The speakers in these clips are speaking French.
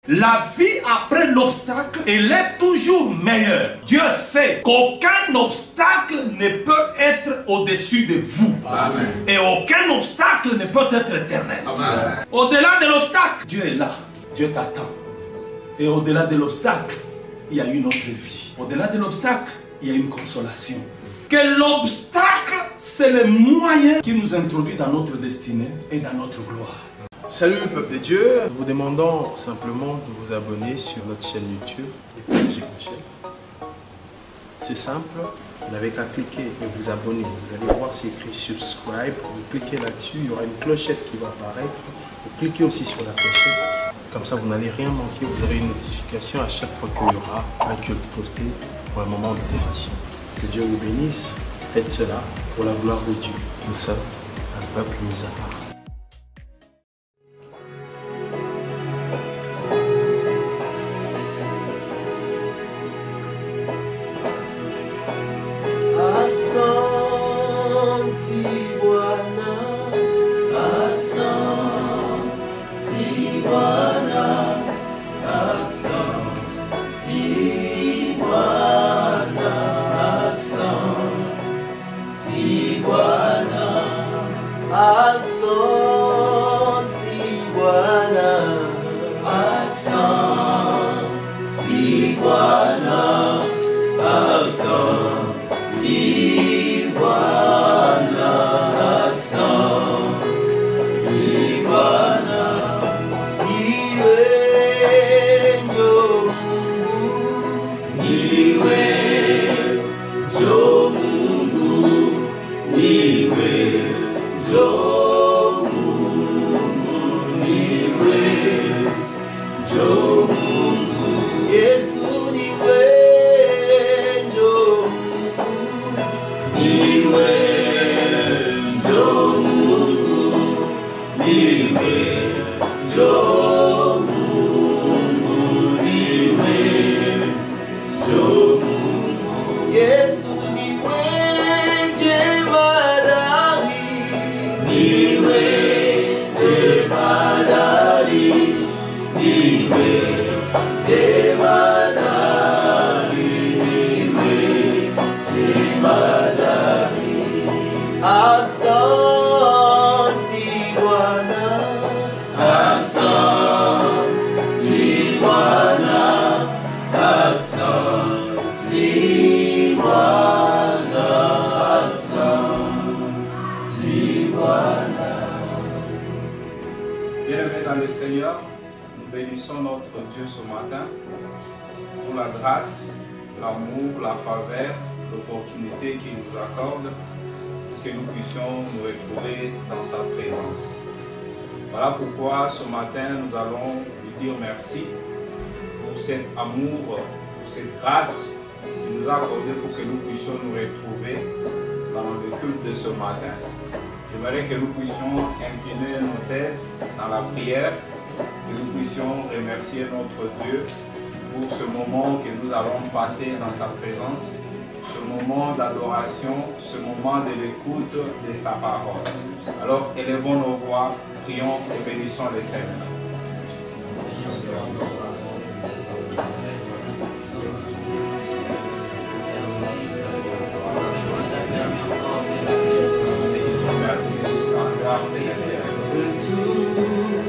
La vie après l'obstacle, elle est toujours meilleure. Dieu sait qu'aucun obstacle ne peut être au-dessus de vous. Amen. Et aucun obstacle ne peut être éternel. Au-delà de l'obstacle, Dieu est là. Dieu t'attend. Et au-delà de l'obstacle, il y a une autre vie. Au-delà de l'obstacle, il y a une consolation. Que l'obstacle, c'est le moyen qui nous introduit dans notre destinée et dans notre gloire. Salut peuple de Dieu, nous vous demandons simplement de vous abonner sur notre chaîne YouTube Épouser Michel. C'est simple, vous n'avez qu'à cliquer et vous abonner. Vous allez voir c'est écrit subscribe, vous cliquez là-dessus, il y aura une clochette qui va apparaître. Vous cliquez aussi sur la clochette, comme ça vous n'allez rien manquer, vous aurez une notification à chaque fois qu'il y aura un culte posté pour un moment d'adoration. Que Dieu vous bénisse, faites cela pour la gloire de Dieu. Nous sommes un peuple mis à part. Bien-aimés dans le Seigneur, nous bénissons notre Dieu ce matin pour la grâce, l'amour, la faveur, l'opportunité qu'il nous accorde pour que nous puissions nous retrouver dans sa présence. Voilà pourquoi ce matin nous allons lui dire merci pour cet amour, pour cette grâce qu'il nous a accordée pour que nous puissions nous retrouver dans le culte de ce matin. J'aimerais que nous puissions incliner nos têtes dans la prière, que nous puissions remercier notre Dieu pour ce moment que nous allons passer dans sa présence, ce moment d'adoration, ce moment de l'écoute de sa parole. Alors élevons nos voix, prions et bénissons le Seigneur. De tout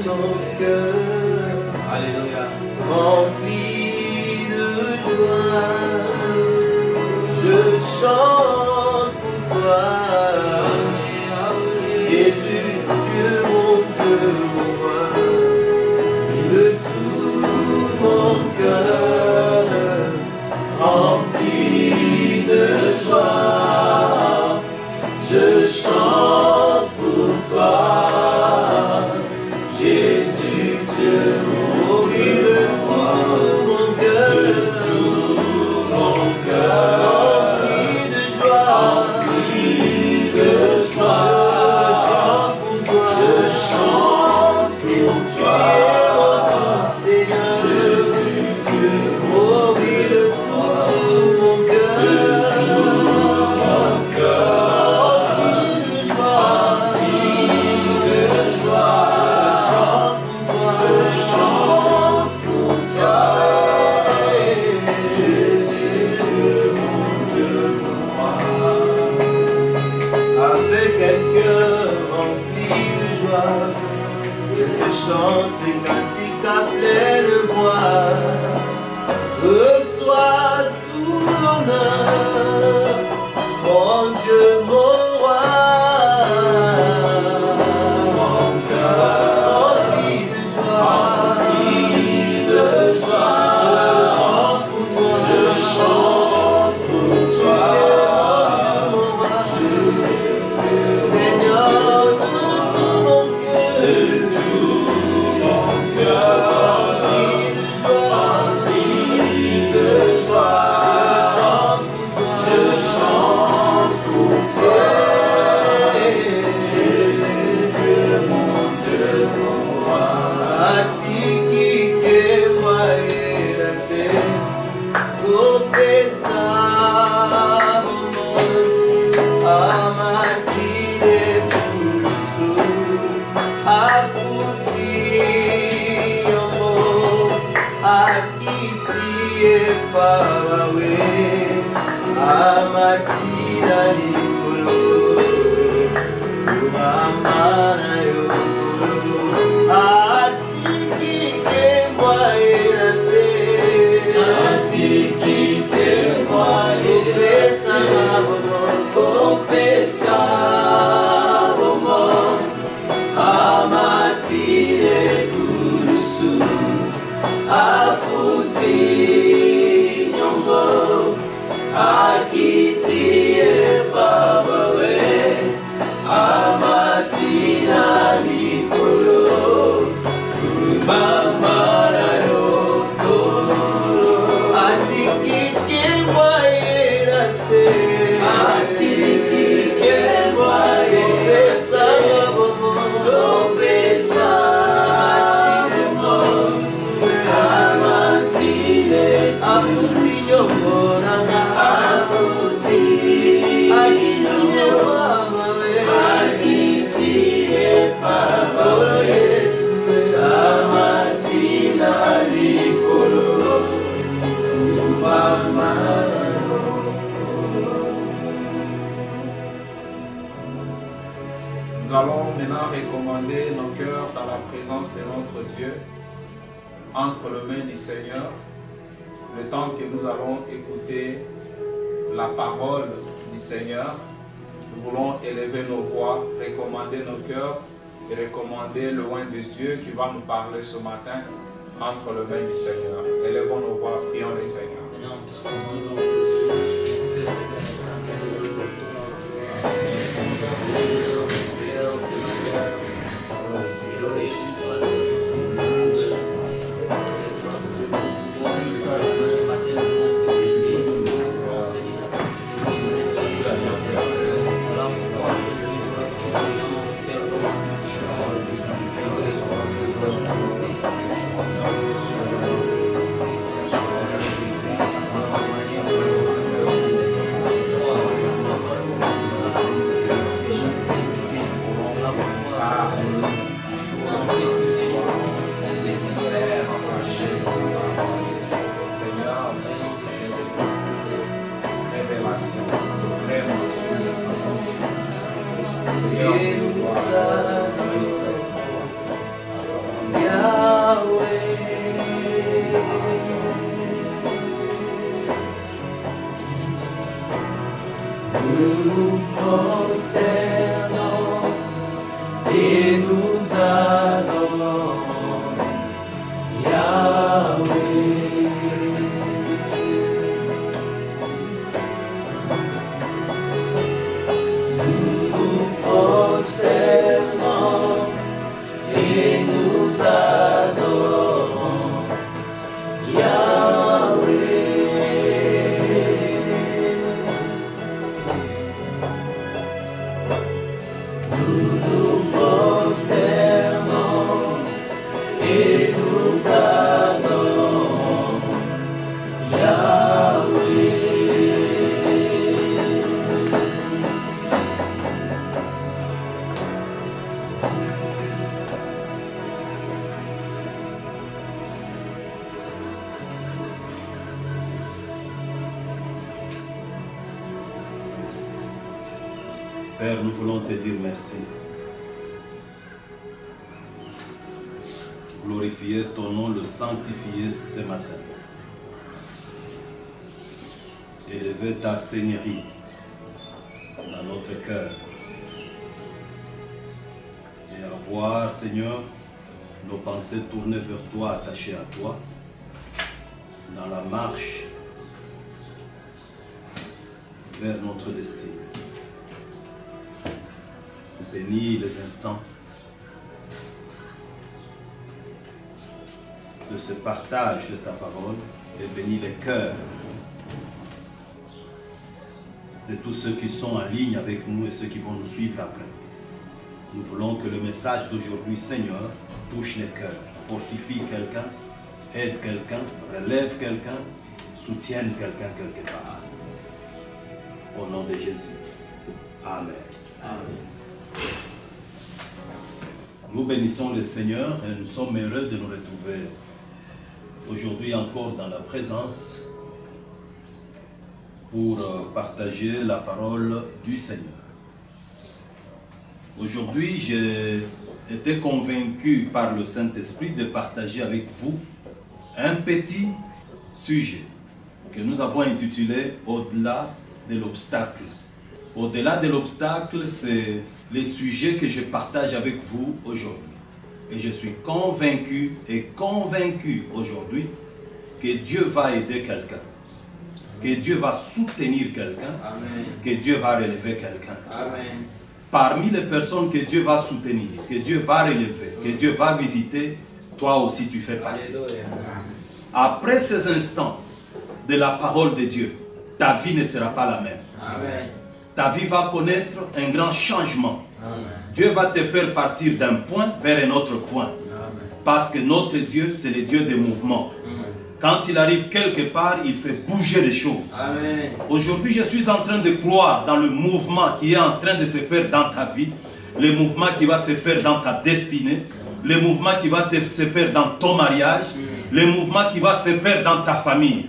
mon cœur, alléluia, rempli de joie, je chante pour toi, Jésus, Dieu, mon Dieu, mon roi. De tout mon cœur, rempli de joie, je chante pour toi, Jésus, Dieu, mon Dieu, de tout mon akitie pawawe amatina likolo umamana yokolo atikike mwaelase atikike mwaelase kopesa bomo amatire kurusu afuti nyongo akitie babawe amatina likolo umamara yokolo atikike mwaelase atikike mwaelase kopesa afuti nyongoranga afuti akitie babawe akitie babawe Yesu amatina likolo umamara. Nous allons maintenant recommander nos cœurs dans la présence de notre Dieu, entre les mains du Seigneur, le temps que nous allons écouter la parole du Seigneur. Nous voulons élever nos voix, recommander nos cœurs et recommander le loin de Dieu qui va nous parler ce matin entre les mains du Seigneur. Élevons nos voix, prions le Seigneur. Père, nous voulons te dire merci. Glorifier ton nom, le sanctifier ce matin. Élever ta Seigneurie dans notre cœur. Et avoir, Seigneur, nos pensées tournées vers toi, attachées à toi, dans la marche vers notre destin. Bénis les instants de ce partage de ta parole et bénis les cœurs de tous ceux qui sont en ligne avec nous et ceux qui vont nous suivre après. Nous voulons que le message d'aujourd'hui, Seigneur, touche les cœurs, fortifie quelqu'un, aide quelqu'un, relève quelqu'un, soutienne quelqu'un quelque part. Au nom de Jésus. Amen. Amen. Nous bénissons le Seigneur et nous sommes heureux de nous retrouver aujourd'hui encore dans la présence pour partager la parole du Seigneur. Aujourd'hui, j'ai été convaincu par le Saint-Esprit de partager avec vous un petit sujet que nous avons intitulé « Au-delà de l'obstacle ». Au-delà de l'obstacle, c'est les sujets que je partage avec vous aujourd'hui. Et je suis convaincu aujourd'hui que Dieu va aider quelqu'un, que Dieu va soutenir quelqu'un, que Dieu va relever quelqu'un. Parmi les personnes que Dieu va soutenir, que Dieu va relever, que Dieu va visiter, toi aussi tu fais partie. Après ces instants de la parole de Dieu, ta vie ne sera pas la même. Ta vie va connaître un grand changement. Dieu va te faire partir d'un point vers un autre point. Parce que notre Dieu, c'est le Dieu des mouvements. Quand il arrive quelque part, il fait bouger les choses. Aujourd'hui, je suis en train de croire dans le mouvement qui est en train de se faire dans ta vie, le mouvement qui va se faire dans ta destinée, le mouvement qui va se faire dans ton mariage, le mouvement qui va se faire dans ta famille.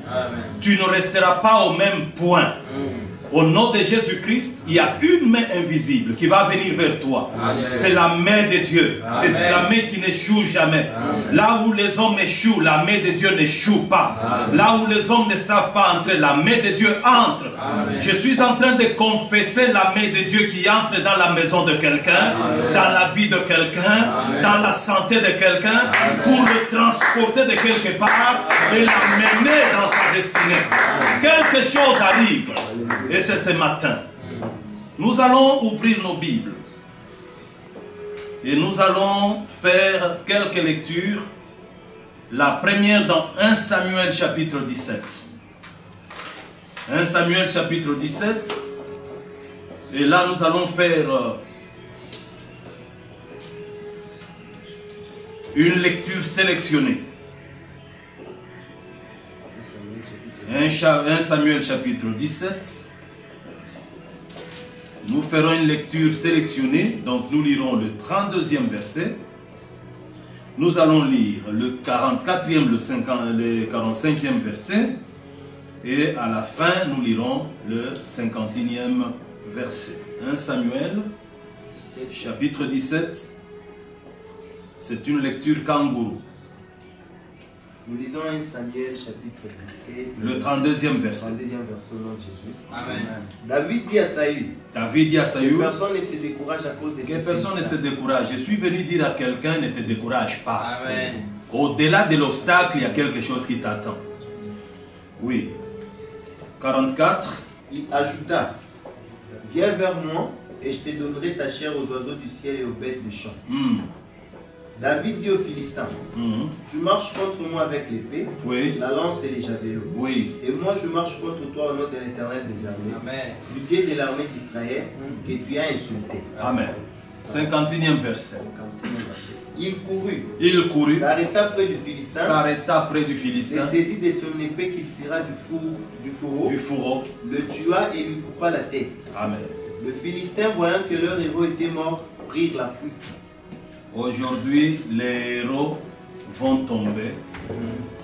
Tu ne resteras pas au même point. Au nom de Jésus-Christ, il y a une main invisible qui va venir vers toi. C'est la main de Dieu. C'est la main qui n'échoue jamais. Là où les hommes échouent, la main de Dieu n'échoue pas. Là où les hommes ne savent pas entrer, la main de Dieu entre. Je suis en train de confesser la main de Dieu qui entre dans la maison de quelqu'un, dans la vie de quelqu'un, dans la santé de quelqu'un, pour le transporter de quelque part et l'amener dans sa destinée. Quelque chose arrive. Et c'est ce matin. Nous allons ouvrir nos Bibles. Et nous allons faire quelques lectures. La première dans 1 Samuel chapitre 17. 1 Samuel chapitre 17. Et là nous allons faire une lecture sélectionnée. 1 Samuel chapitre 17. Nous ferons une lecture sélectionnée. Donc nous lirons le 32e verset. Nous allons lire le 44e, le 45e verset. Et à la fin, nous lirons le 51e verset. 1 Samuel chapitre 17. C'est une lecture kangourou. Nous lisons 1 Samuel chapitre 17. Le 32e verset. 32e verset au nom de Jésus. Amen. David dit à Saül. David dit à Saül. Personne ne se décourage à cause de Que personne ne se décourage. Je suis venu dire à quelqu'un, ne te décourage pas. Amen. Au-delà de l'obstacle, il y a quelque chose qui t'attend. Oui. 44. Il ajouta, viens vers moi et je te donnerai ta chair aux oiseaux du ciel et aux bêtes du champ. David dit aux Philistins, tu marches contre moi avec l'épée, la lance et les javelots. Et moi je marche contre toi au nom de l'Éternel des armées, du Dieu de l'armée d'Israël, que tu as insulté. Amen. 51e verset. Il courut, s'arrêta près du Philistin, et saisit de son épée qu'il tira du fourreau, le tua et lui coupa la tête. Amen. Le Philistin, voyant que leur héros était mort, prirent la fuite. Aujourd'hui, les héros vont tomber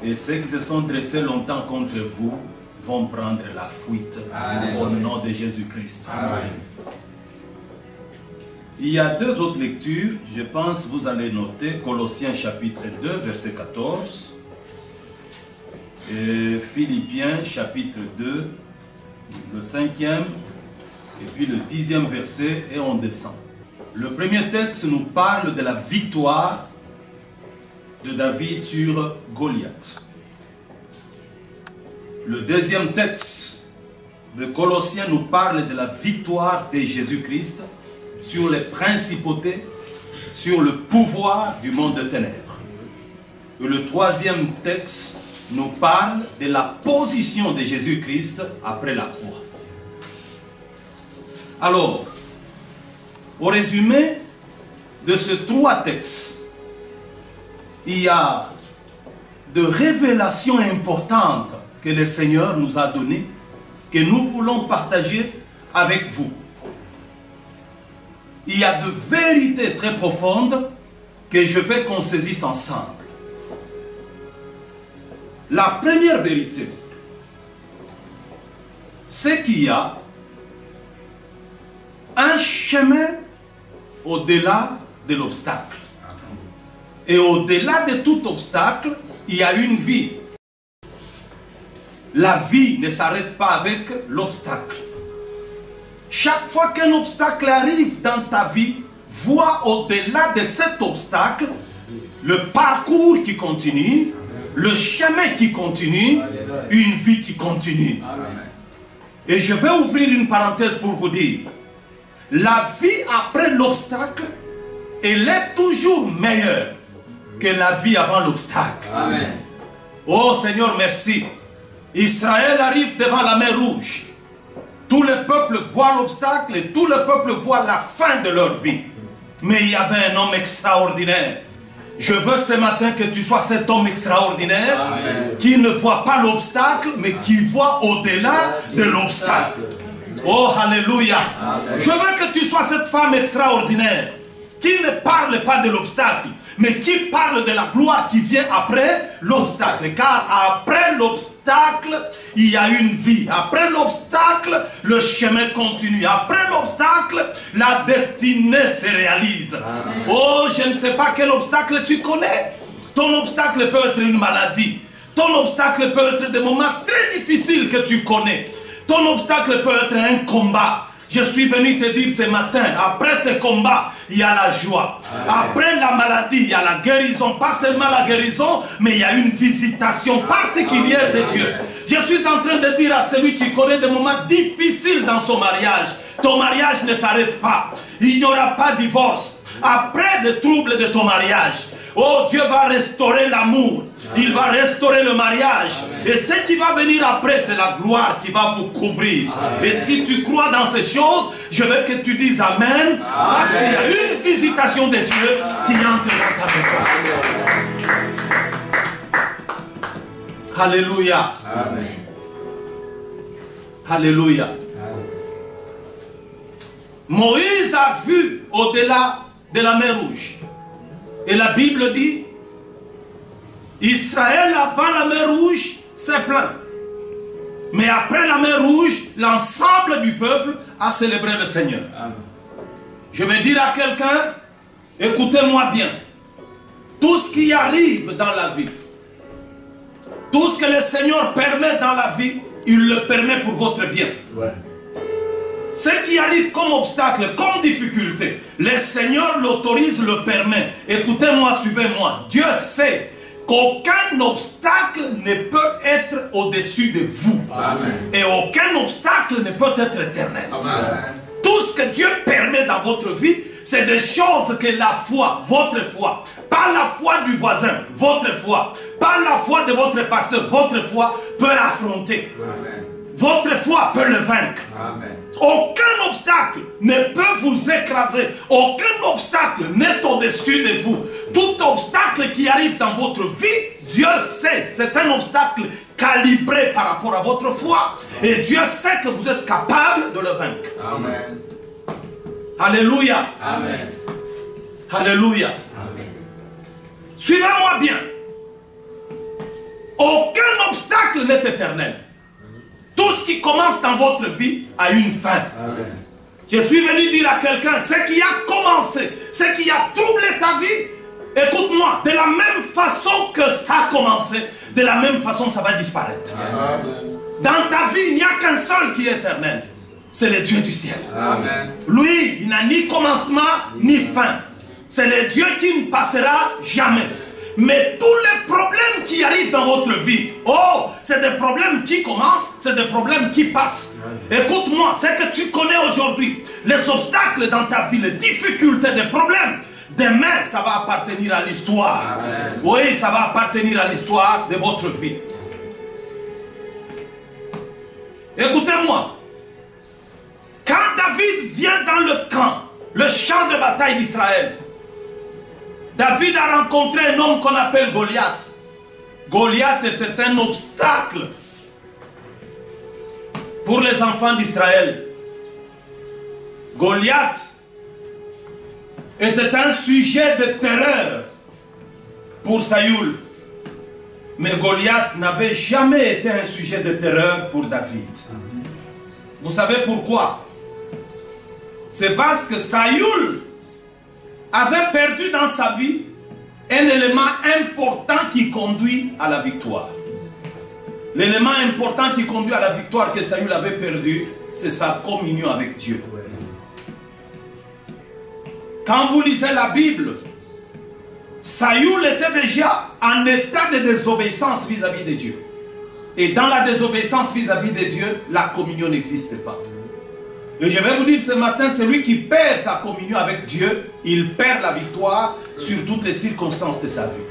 et ceux qui se sont dressés longtemps contre vous vont prendre la fuite. Amen. Au nom de Jésus-Christ. Il y a deux autres lectures, je pense que vous allez noter, Colossiens chapitre 2, verset 14 et Philippiens chapitre 2, le 5e et puis le 10e verset et on descend. Le premier texte nous parle de la victoire de David sur Goliath. Le deuxième texte de Colossiens nous parle de la victoire de Jésus-Christ sur les principautés, sur le pouvoir du monde de ténèbres. Et le troisième texte nous parle de la position de Jésus-Christ après la croix. Alors, au résumé de ces trois textes, il y a de révélations importantes que le Seigneur nous a données, que nous voulons partager avec vous. Il y a de vérités très profondes que je veux qu'on saisisse ensemble. La première vérité, c'est qu'il y a un chemin au-delà de l'obstacle. Et au-delà de tout obstacle, il y a une vie. La vie ne s'arrête pas avec l'obstacle. Chaque fois qu'un obstacle arrive dans ta vie, vois au-delà de cet obstacle le parcours qui continue, le chemin qui continue, une vie qui continue. Et je vais ouvrir une parenthèse pour vous dire, la vie après l'obstacle, elle est toujours meilleure que la vie avant l'obstacle. Oh Seigneur, merci. Israël arrive devant la mer Rouge. Tout le peuple voit l'obstacle et tout le peuple voit la fin de leur vie. Mais il y avait un homme extraordinaire. Je veux ce matin que tu sois cet homme extraordinaire. Amen. Qui ne voit pas l'obstacle, mais qui voit au-delà de l'obstacle. Oh, alléluia. Je veux que tu sois cette femme extraordinaire qui ne parle pas de l'obstacle, mais qui parle de la gloire qui vient après l'obstacle. Car après l'obstacle, il y a une vie. Après l'obstacle, le chemin continue. Après l'obstacle, la destinée se réalise. Amen. Oh, je ne sais pas quel obstacle tu connais. Ton obstacle peut être une maladie. Ton obstacle peut être des moments très difficiles que tu connais. Ton obstacle peut être un combat. Je suis venu te dire ce matin, après ce combat, il y a la joie. Après la maladie, il y a la guérison. Pas seulement la guérison, mais il y a une visitation particulière de Dieu. Je suis en train de dire à celui qui connaît des moments difficiles dans son mariage, ton mariage ne s'arrête pas. Il n'y aura pas de divorce. Après le trouble de ton mariage, oh, Dieu va restaurer l'amour. Il va restaurer le mariage. Et ce qui va venir après, c'est la gloire qui va vous couvrir. Et si tu crois dans ces choses, je veux que tu dises Amen. Parce qu'il y a une visitation de Dieu qui entre dans ta maison. Alléluia. Alléluia. Moïse a vu au-delà de la mer Rouge. Et la Bible dit, Israël avant la mer Rouge s'est plaint. Mais après la mer Rouge, l'ensemble du peuple a célébré le Seigneur. Amen. Je vais dire à quelqu'un, écoutez-moi bien. Tout ce qui arrive dans la vie, tout ce que le Seigneur permet dans la vie, il le permet pour votre bien. Ouais. Ce qui arrive comme obstacle, comme difficulté, le Seigneur l'autorise, le permet. Écoutez-moi, suivez-moi. Dieu sait qu'aucun obstacle ne peut être au-dessus de vous. Amen. Et aucun obstacle ne peut être éternel. Amen. Tout ce que Dieu permet dans votre vie, c'est des choses que la foi, votre foi, pas la foi du voisin, votre foi, pas la foi de votre pasteur, votre foi peut affronter. Amen. Votre foi peut le vaincre. Amen. Aucun obstacle ne peut vous écraser. Aucun obstacle n'est au-dessus de vous. Tout obstacle qui arrive dans votre vie, Dieu sait, c'est un obstacle calibré par rapport à votre foi. Et Dieu sait que vous êtes capable de le vaincre. Amen. Alléluia. Amen. Alléluia. Amen. Suivez-moi bien. Aucun obstacle n'est éternel. Tout ce qui commence dans votre vie a une fin. Amen. Je suis venu dire à quelqu'un, ce qui a commencé, ce qui a troublé ta vie, écoute-moi, de la même façon que ça a commencé, de la même façon ça va disparaître. Amen. Dans ta vie, il n'y a qu'un seul qui est éternel. C'est le Dieu du ciel. Amen. Lui, il n'a ni commencement ni fin. C'est le Dieu qui ne passera jamais. Mais tous les problèmes qui arrivent dans votre vie, oh, c'est des problèmes qui commencent, c'est des problèmes qui passent. Écoute-moi, ce que tu connais aujourd'hui, les obstacles dans ta vie, les difficultés, les problèmes, demain, ça va appartenir à l'histoire. Oui, ça va appartenir à l'histoire de votre vie. Écoutez-moi, quand David vient dans le camp, le champ de bataille d'Israël, David a rencontré un homme qu'on appelle Goliath. Goliath était un obstacle pour les enfants d'Israël. Goliath était un sujet de terreur pour Saül. Mais Goliath n'avait jamais été un sujet de terreur pour David. Vous savez pourquoi? C'est parce que Saül avait perdu dans sa vie un élément important qui conduit à la victoire. L'élément important qui conduit à la victoire que Saül avait perdu, c'est sa communion avec Dieu. Quand vous lisez la Bible, Saül était déjà en état de désobéissance vis-à-vis de Dieu. Et dans la désobéissance vis-à-vis de Dieu, la communion n'existe pas. Et je vais vous dire ce matin, celui qui perd sa communion avec Dieu, il perd la victoire sur toutes les circonstances de sa vie.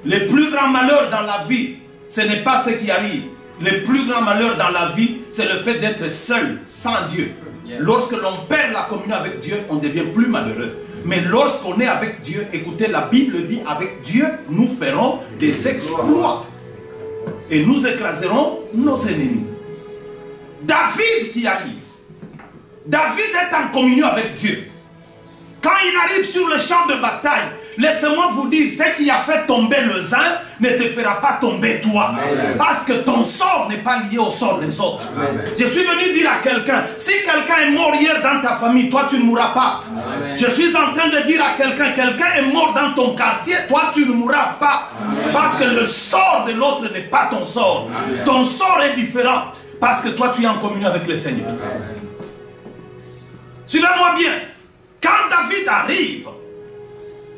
Le plus grand malheur dans la vie, ce n'est pas ce qui arrive. Le plus grand malheur dans la vie, c'est le fait d'être seul, sans Dieu. Lorsque l'on perd la communion avec Dieu, on devient plus malheureux. Mais lorsqu'on est avec Dieu, écoutez, la Bible dit, avec Dieu, nous ferons des exploits. Et nous écraserons nos ennemis. David qui arrive. David est en communion avec Dieu. Quand il arrive sur le champ de bataille, laissez-moi vous dire, ce qui a fait tomber les uns ne te fera pas tomber toi. Amen. Parce que ton sort n'est pas lié au sort des autres. Amen. Je suis venu dire à quelqu'un, si quelqu'un est mort hier dans ta famille, toi tu ne mourras pas. Amen. Je suis en train de dire à quelqu'un, quelqu'un est mort dans ton quartier, toi tu ne mourras pas. Amen. Parce que le sort de l'autre n'est pas ton sort. Amen. Ton sort est différent. Parce que toi tu es en communion avec le Seigneur. Amen. Suivez-moi bien. Quand David arrive,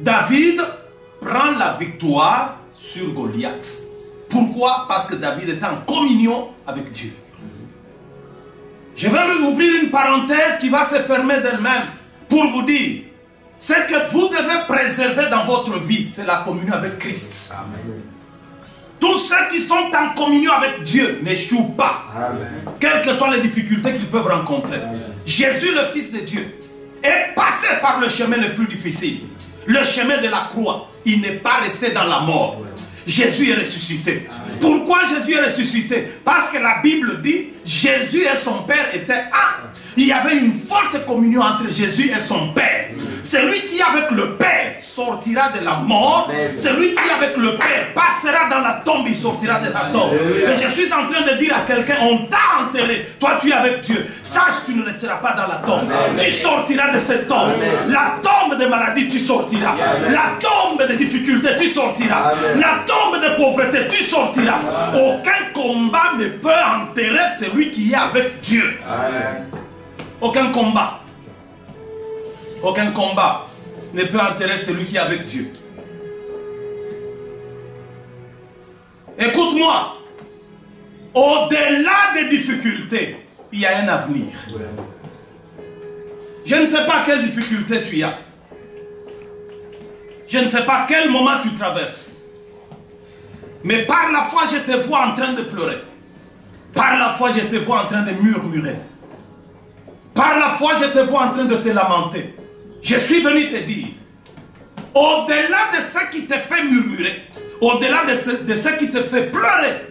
David prend la victoire sur Goliath. Pourquoi? Parce que David est en communion avec Dieu. Je vais ouvrir une parenthèse qui va se fermer d'elle-même pour vous dire, ce que vous devez préserver dans votre vie, c'est la communion avec Christ. Amen. Tous ceux qui sont en communion avec Dieu n'échouent pas. Amen. Quelles que soient les difficultés qu'ils peuvent rencontrer. Amen. Jésus, le Fils de Dieu, est passé par le chemin le plus difficile. Le chemin de la croix. Il n'est pas resté dans la mort. Jésus est ressuscité. Amen. Pourquoi Jésus est ressuscité? Parce que la Bible dit, Jésus et son Père étaient un. Il y avait une forte communion entre Jésus et son Père. Celui qui est avec le Père sortira de la mort. Celui qui est avec le Père passera dans la tombe, il sortira de la tombe. Et je suis en train de dire à quelqu'un, on t'a enterré. Toi tu es avec Dieu. Sache que tu ne resteras pas dans la tombe. Tu sortiras de cette tombe. La tombe de maladie, tu sortiras. La tombe de difficultés, tu sortiras. La tombe de pauvreté, tu sortiras. Aucun combat ne peut enterrer celui qui est avec Dieu. Amen. Aucun combat. Aucun combat ne peut enterrer celui qui est avec Dieu. Écoute-moi. Au-delà des difficultés, il y a un avenir. Je ne sais pas quelle difficulté tu as. Je ne sais pas quel moment tu traverses. Mais par la foi, je te vois en train de pleurer. Par la foi, je te vois en train de murmurer. Par la foi, je te vois en train de te lamenter. Je suis venu te dire, au-delà de ce qui te fait murmurer, au-delà de ce qui te fait pleurer,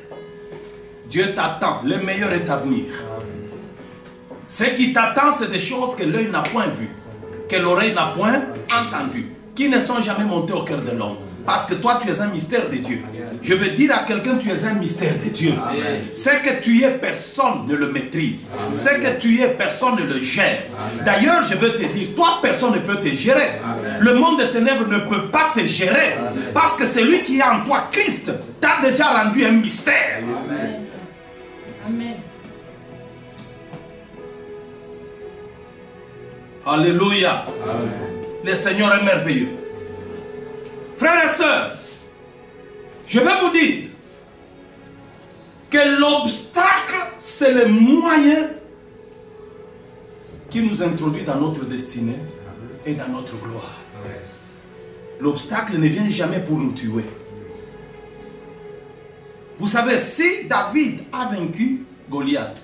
Dieu t'attend. Le meilleur est à venir. Ce qui t'attend, c'est des choses que l'œil n'a point vues, que l'oreille n'a point entendues, qui ne sont jamais montées au cœur de l'homme. Parce que toi, tu es un mystère de Dieu. Je veux dire à quelqu'un, tu es un mystère de Dieu. Ce que tu es, personne ne le maîtrise. Ce que tu es, personne ne le gère. D'ailleurs, je veux te dire, toi, personne ne peut te gérer. Le monde des ténèbres ne peut pas te gérer. Parce que celui qui est en toi, Christ, t'a déjà rendu un mystère. Amen. Amen. Alléluia. Amen. Le Seigneur est merveilleux. Frères et sœurs, je vais vous dire que l'obstacle, c'est le moyen qui nous introduit dans notre destinée et dans notre gloire. L'obstacle ne vient jamais pour nous tuer. Vous savez, si David a vaincu Goliath,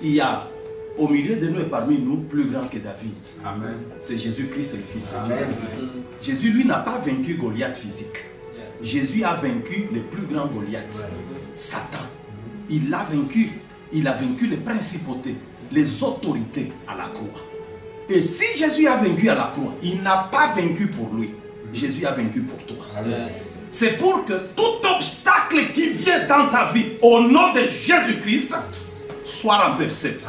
il y a au milieu de nous et parmi nous, plus grand que David. C'est Jésus-Christ, le Fils de Dieu. Jésus, lui, n'a pas vaincu Goliath physique. Jésus a vaincu le plus grand Goliath, Satan. Il l'a vaincu. Il a vaincu les principautés, les autorités à la croix. Et si Jésus a vaincu à la croix, il n'a pas vaincu pour lui. Jésus a vaincu pour toi. c'est pour que tout obstacle qui vient dans ta vie, au nom de Jésus-Christ, soit renversé.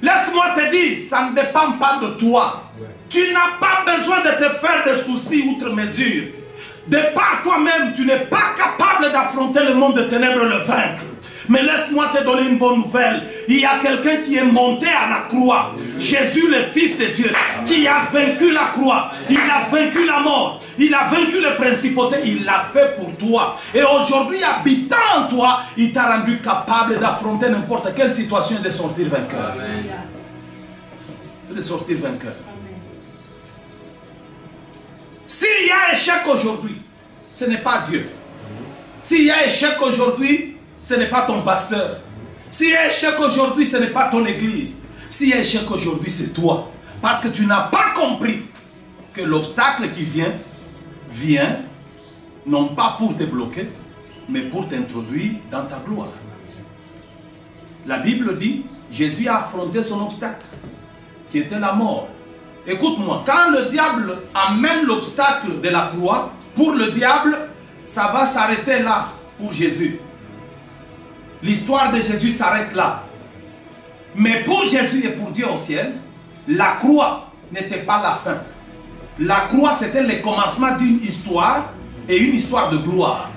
Laisse-moi te dire, ça ne dépend pas de toi. Tu n'as pas besoin de te faire des soucis outre mesure. De par toi-même, tu n'es pas capable d'affronter le monde de ténèbres et le vaincre. Mais laisse-moi te donner une bonne nouvelle. Il y a quelqu'un qui est monté à la croix. Jésus, le Fils de Dieu, qui a vaincu la croix. Il a vaincu la mort. Il a vaincu les principautés. Il l'a fait pour toi. Et aujourd'hui, habitant en toi, il t'a rendu capable d'affronter n'importe quelle situation et de sortir vainqueur. De sortir vainqueur. S'il y a échec aujourd'hui, ce n'est pas Dieu. S'il y a échec aujourd'hui, ce n'est pas ton pasteur. S'il y a échec aujourd'hui, ce n'est pas ton église. S'il y a échec aujourd'hui, c'est toi. Parce que tu n'as pas compris que l'obstacle qui vient non pas pour te bloquer, mais pour t'introduire dans ta gloire. La Bible dit, Jésus a affronté son obstacle, qui était la mort. Écoute-moi, quand le diable amène l'obstacle de la croix, pour le diable, ça va s'arrêter là pour Jésus. L'histoire de Jésus s'arrête là. Mais pour Jésus et pour Dieu au ciel, la croix n'était pas la fin. La croix, c'était le commencement d'une histoire et une histoire de gloire.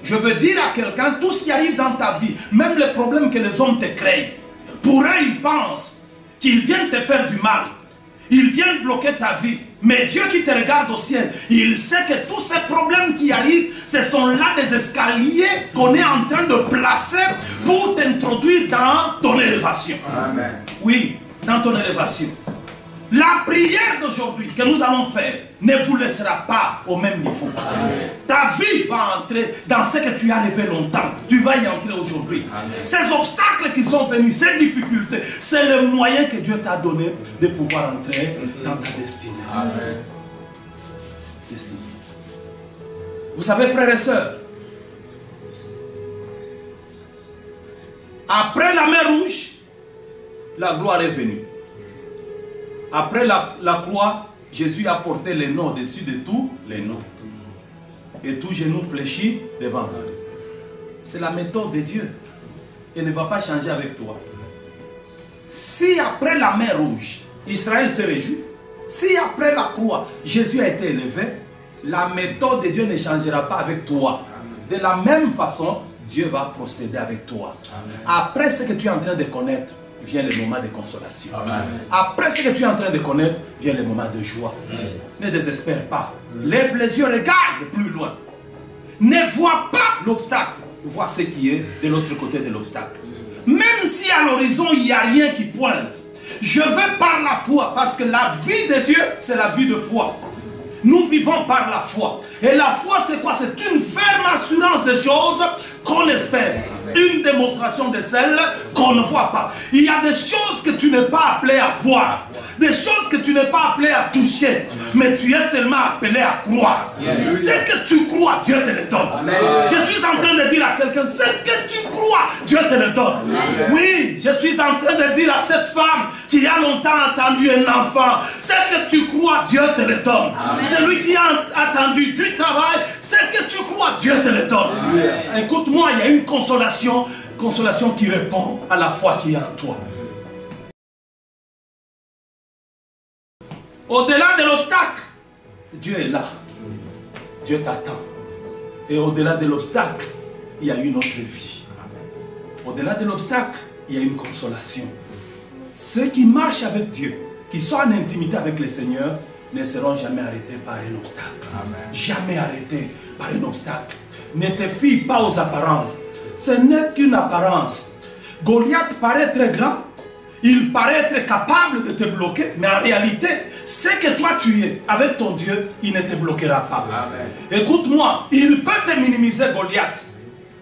Je veux dire à quelqu'un, tout ce qui arrive dans ta vie, même les problèmes que les hommes te créent, pour eux, ils pensent qu'ils viennent te faire du mal. Ils viennent bloquer ta vie. Mais Dieu qui te regarde au ciel, il sait que tous ces problèmes qui arrivent, ce sont là des escaliers qu'on est en train de placer pour t'introduire dans ton élévation. Amen. Oui, dans ton élévation. La prière d'aujourd'hui que nous allons faire ne vous laissera pas au même niveau. Amen. Ta vie va entrer dans ce que tu as rêvé longtemps. Tu vas y entrer aujourd'hui. Ces obstacles qui sont venus, ces difficultés, c'est le moyen que Dieu t'a donné de pouvoir entrer dans ta destinée. Amen. Destinée. Vous savez, frères et sœurs, après la mer Rouge, la gloire est venue. Après la croix, Jésus a porté les noms au-dessus de tous les noms. Et tout genou fléchit devant. C'est la méthode de Dieu. Elle ne va pas changer avec toi. Si après la mer Rouge, Israël se réjouit, si après la croix, Jésus a été élevé, la méthode de Dieu ne changera pas avec toi. De la même façon, Dieu va procéder avec toi. Après ce que tu es en train de connaître, vient le moment de consolation. Amen. Après ce que tu es en train de connaître, vient le moment de joie. Yes. Ne désespère pas. Lève les yeux, regarde plus loin. Ne vois pas l'obstacle. Vois ce qui est de l'autre côté de l'obstacle. Même si à l'horizon, il n'y a rien qui pointe. Je vais par la foi, parce que la vie de Dieu, c'est la vie de foi. Nous vivons par la foi. Et la foi, c'est quoi? C'est une ferme assurance des choses qu'on espère. Une démonstration de celles qu'on ne voit pas. Il y a des choses que tu n'es pas appelé à voir. Des choses que tu n'es pas appelé à toucher. Mais tu es seulement appelé à croire. Ce que tu crois, Dieu te le donne. Je suis en train de dire à quelqu'un, ce que tu crois, Dieu te le donne. Oui, je suis en train de dire à cette femme qui a longtemps attendu un enfant, ce que tu crois, Dieu te le donne. Celui qui a attendu du travail, ce que tu crois, Dieu te le donne. Écoute-moi, il y a une consolation qui répond à la foi qui est en toi. Au-delà de l'obstacle, Dieu est là. Dieu t'attend. Et au-delà de l'obstacle, il y a une autre vie. Au-delà de l'obstacle, il y a une consolation. Ceux qui marchent avec Dieu, qui sont en intimité avec le Seigneur, ne seront jamais arrêtés par un obstacle. Amen. Jamais arrêtés par un obstacle. Ne te fie pas aux apparences. Ce n'est qu'une apparence. Goliath paraît très grand. Il paraît être capable de te bloquer. Mais en réalité, ce que toi tu es avec ton Dieu, il ne te bloquera pas. Écoute-moi, il peut te minimiser Goliath.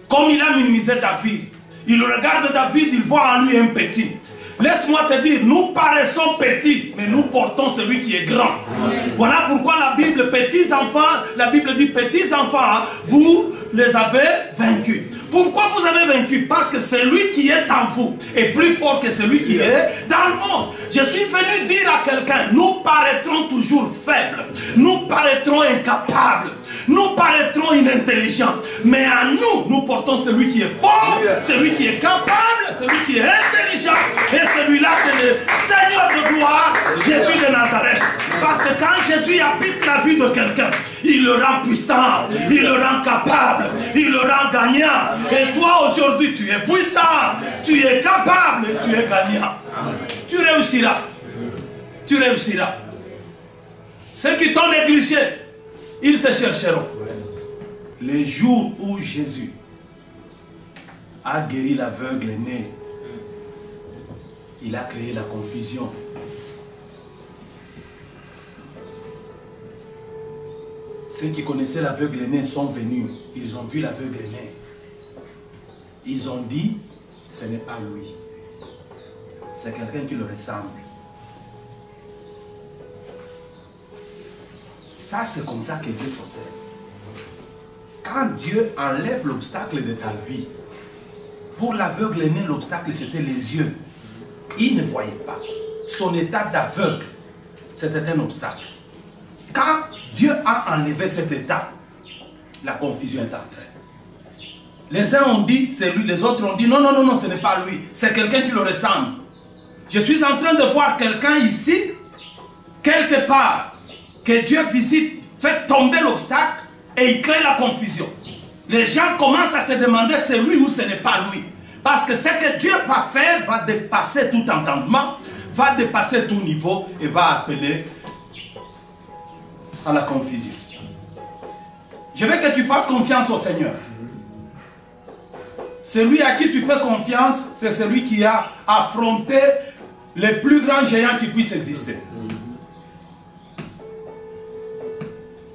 Comme il a minimisé David. Il regarde David, il voit en lui un petit. Laisse-moi te dire, nous paraissons petits, mais nous portons celui qui est grand. Amen. Voilà pourquoi la Bible, petits enfants, la Bible dit, petits enfants, vous les avez vaincus. Pourquoi vous avez vaincu? Parce que celui qui est en vous est plus fort que celui qui est dans le monde. Je suis venu dire à quelqu'un, nous paraîtrons toujours faibles, nous paraîtrons incapables, Nous paraîtrons inintelligents, mais à nous, nous portons celui qui est fort, celui qui est capable, celui qui est intelligent. Et celui-là, c'est le Seigneur de gloire, Jésus de Nazareth. Parce que quand Jésus habite la vie de quelqu'un, il le rend puissant, il le rend capable, il le rend gagnant. Et toi, aujourd'hui, tu es puissant, tu es capable et tu es gagnant. Tu réussiras. Tu réussiras. Ceux qui t'ont négligé, ils te chercheront. Les jours où Jésus a guéri l'aveugle né, il a créé la confusion. Ceux qui connaissaient l'aveugle né sont venus. Ils ont vu l'aveugle né. Ils ont dit, ce n'est pas lui. C'est quelqu'un qui le ressemble. Ça, c'est comme ça que Dieu procède. Quand Dieu enlève l'obstacle de ta vie, pour l'aveugle né, l'obstacle, c'était les yeux. Il ne voyait pas. Son état d'aveugle, c'était un obstacle. Quand Dieu a enlevé cet état, la confusion est entrée. Les uns ont dit, c'est lui, les autres ont dit, non, non, non, non, ce n'est pas lui, c'est quelqu'un qui le ressemble. Je suis en train de voir quelqu'un ici, quelque part, que Dieu visite, fait tomber l'obstacle et il crée la confusion. Les gens commencent à se demander c'est lui ou ce n'est pas lui. Parce que ce que Dieu va faire va dépasser tout entendement, va dépasser tout niveau et va appeler à la confusion. Je veux que tu fasses confiance au Seigneur. Celui à qui tu fais confiance, c'est celui qui a affronté les plus grands géants qui puissent exister.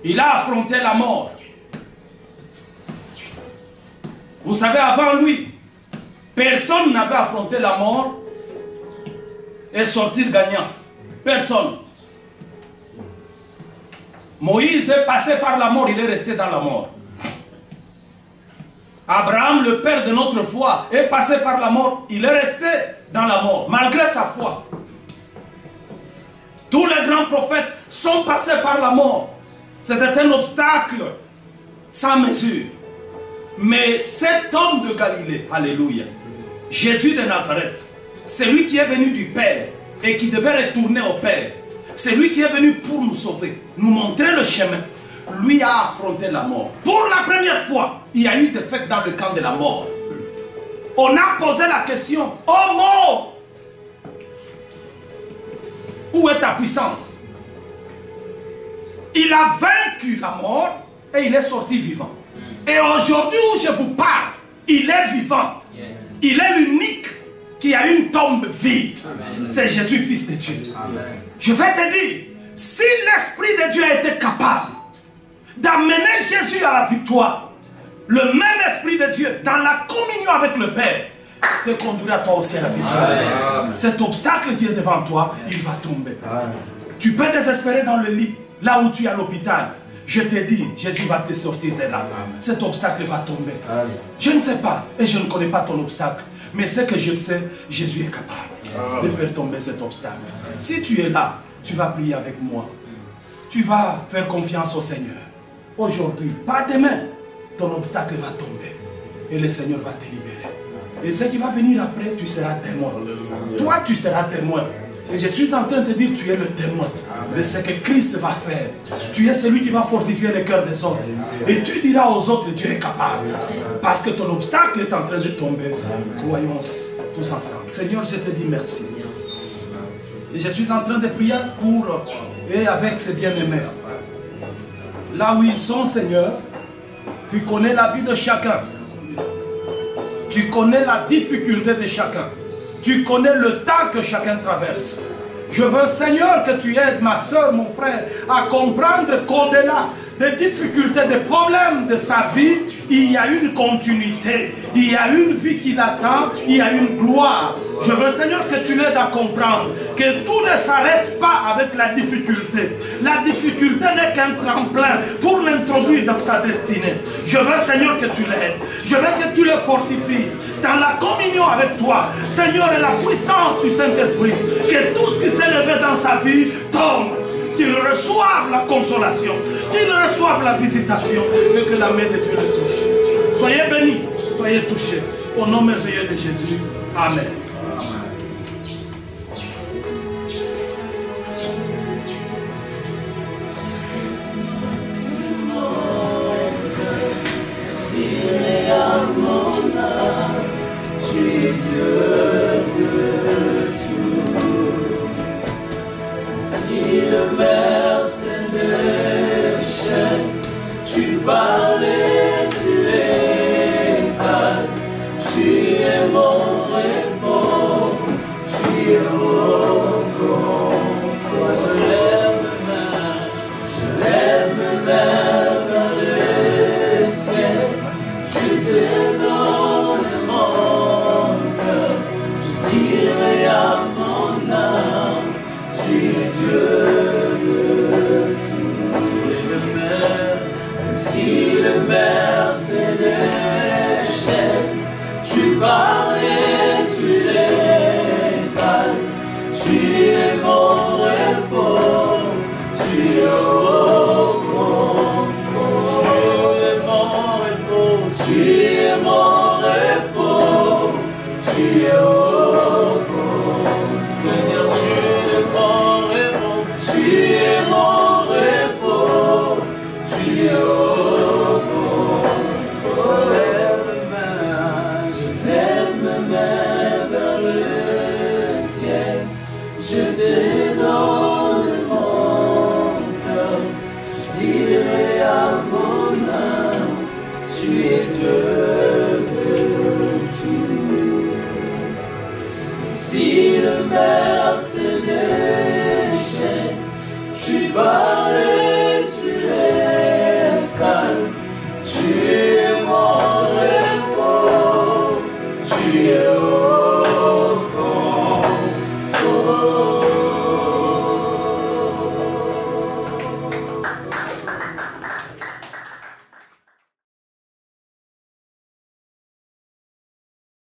Il a affronté la mort. Vous savez, avant lui, personne n'avait affronté la mort et sortir gagnant. Personne. Moïse est passé par la mort, il est resté dans la mort. Abraham, le père de notre foi, est passé par la mort, il est resté dans la mort, malgré sa foi. Tous les grands prophètes sont passés par la mort. C'était un obstacle sans mesure. Mais cet homme de Galilée, alléluia, Jésus de Nazareth, c'est lui qui est venu du Père et qui devait retourner au Père. C'est lui qui est venu pour nous sauver, nous montrer le chemin. Lui a affronté la mort. Pour la première fois, il y a eu des fêtes dans le camp de la mort. On a posé la question, oh mort, où est ta puissance? Il a vaincu la mort et il est sorti vivant. Et aujourd'hui où je vous parle, il est vivant. Il est l'unique qui a une tombe vide. C'est Jésus, Fils de Dieu. Amen. Je vais te dire, si l'Esprit de Dieu a été capable d'amener Jésus à la victoire, le même Esprit de Dieu, dans la communion avec le Père, te conduira toi aussi à la victoire. Amen. Cet obstacle qui est devant toi, il va tomber. Amen. Tu peux désespérer dans le lit, là où tu es à l'hôpital. Je te dis, Jésus va te sortir de là. Amen. Cet obstacle va tomber. Amen. Je ne sais pas, et je ne connais pas ton obstacle. Mais ce que je sais, Jésus est capable de faire tomber cet obstacle. Si tu es là, tu vas prier avec moi. Tu vas faire confiance au Seigneur. Aujourd'hui, pas demain, ton obstacle va tomber. Et le Seigneur va te libérer. Et ce qui va venir après, tu seras témoin. Toi, tu seras témoin. Et je suis en train de te dire, tu es le témoin de ce que Christ va faire. Tu es celui qui va fortifier le cœur des autres. Et tu diras aux autres, Dieu est capable. Parce que ton obstacle est en train de tomber. Croyons tous ensemble. Seigneur, je te dis merci. Et je suis en train de prier pour et avec ces bien-aimés. Là où ils sont, Seigneur, tu connais la vie de chacun. Tu connais la difficulté de chacun. Tu connais le temps que chacun traverse. Je veux, Seigneur, que tu aides ma soeur, mon frère, à comprendre qu'au-delà des difficultés, des problèmes de sa vie, il y a une continuité, il y a une vie qui l'attend, il y a une gloire. Je veux, Seigneur, que tu l'aides à comprendre que tout ne s'arrête pas avec la difficulté. La difficulté n'est qu'un tremplin pour l'introduire dans sa destinée. Je veux, Seigneur, que tu l'aides. Je veux que tu le fortifies dans la communion avec toi. Seigneur, et la puissance du Saint-Esprit, que tout ce qui s'est levé dans sa vie tombe. Qu'il reçoive la consolation, qu'ils reçoivent la visitation et que la main de Dieu les touche. Soyez bénis, soyez touchés. Au nom merveilleux de Jésus. Amen. Tu es Dieu de tout. Si le ver se déchaîne, tu parlais, tu les calmes. Tu es mon repos, tu es au contrôle. Je lève mes mains vers le ciel, je te donne mon cœur, je dirai à mon âme, tu es Dieu de tout. Si le mer se déchaîne, tu parles et tu les calmes, tu es mon repos, tu es au contrôle. Tu es mon repos, tu es mon repos, tu es au contrôle. Seigneur, tu es mon repos, tu es mon repos, tu es au contrôle. Je lève mes mains vers le ciel, je te donne mon cœur, je dirai à mon âme, tu es Dieu de tout. Si le mer se déchaîne, tu parles et tu les calmes, tu es mon repos, tu es